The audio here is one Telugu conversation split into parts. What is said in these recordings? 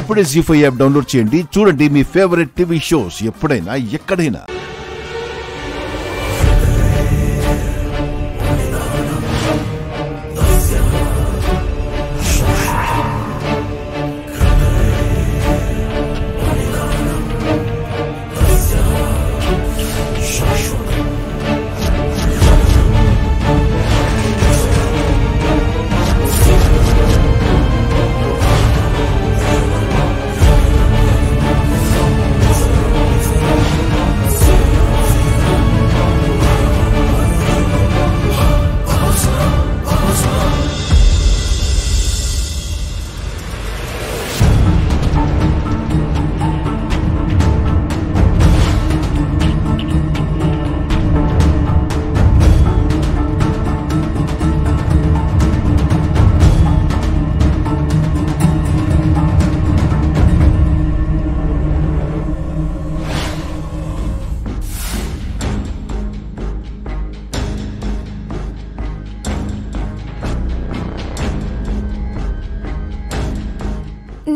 ఇప్పుడే జీ5 యాప్ డౌన్లోడ్ చేయండి. చూడండి మీ ఫేవరెట్ టీవీ షోస్ ఎప్పుడైనా ఎక్కడైనా.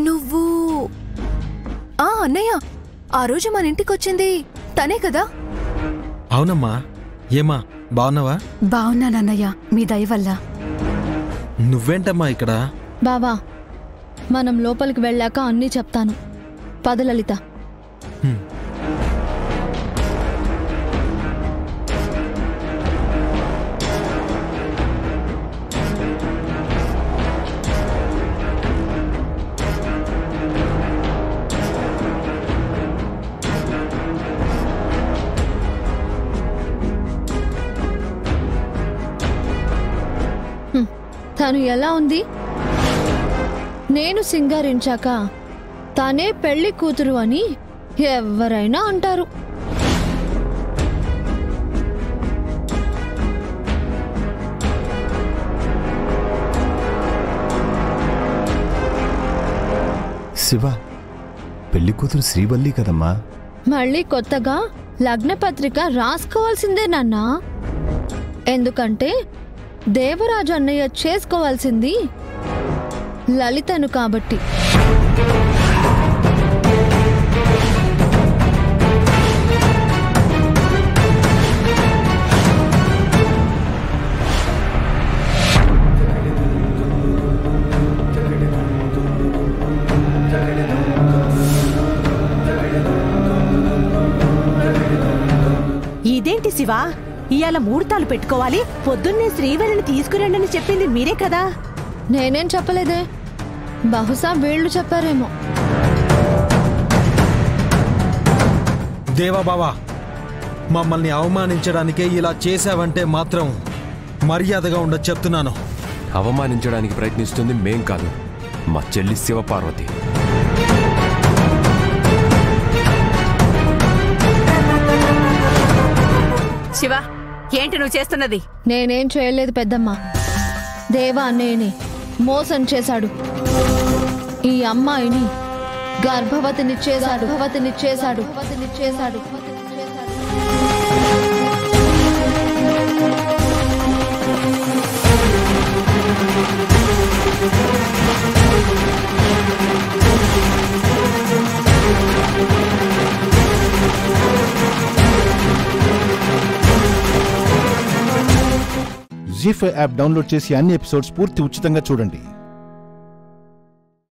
నువ్వు అన్నయ్య, ఆ రోజు మన ఇంటికొచ్చింది తనే కదా? అవునమ్మా. ఏమా బావున్నావా? బావున్నానన్నయ్య, మీ దయ వల్ల. నువ్వేంటమ్మా ఇక్కడ? బావా, మనం లోపలికి వెళ్ళాక అన్నీ చెప్తాను. పద లలిత. తను ఎలా ఉంది? నేను సింగారించాక తనే పెళ్లి కూతురు అని ఎవరైనా అంటారు. శివ, పెళ్లి కూతురు శ్రీవల్లి కదమ్మా. మళ్ళీ కొత్తగా లగ్నపత్రిక రాసుకోవాల్సిందే నాన్నా. ఎందుకంటే దేవరాజు అన్నయ్య చేసుకోవాల్సింది లలితను కాబట్టి. ఇదేంటి శివ, ఇవాళ ముహూర్తాలు పెట్టుకోవాలి, పొద్దున్నే శ్రీవల్లిని తీసుకురండి చెప్పింది మీరే కదా? నేనేం చెప్పలేదే, బహుశా వీళ్ళు చెప్పారేమో. దేవా బావా, మమ్మల్ని అవమానించడానికే ఇలా చేశావంటే మాత్రం మర్యాదగా ఉండదు చెప్తున్నాను. అవమానించడానికి ప్రయత్నిస్తుంది మేం కాదు, మా చెల్లి శివపార్వతి. శివ, ఏంటి నువ్వు చేస్తున్నది? నేనేం చేయలేదు పెద్దమ్మ. దేవా అన్నయ్యని మోసం చేశాడు. ఈ అమ్మాయిని గర్భవతిని చేశాడు. జీ5 యాప్ డౌన్లోడ్ చేసి అన్ని ఎపిసోడ్స్ పూర్తి ఉచితంగా చూడండి.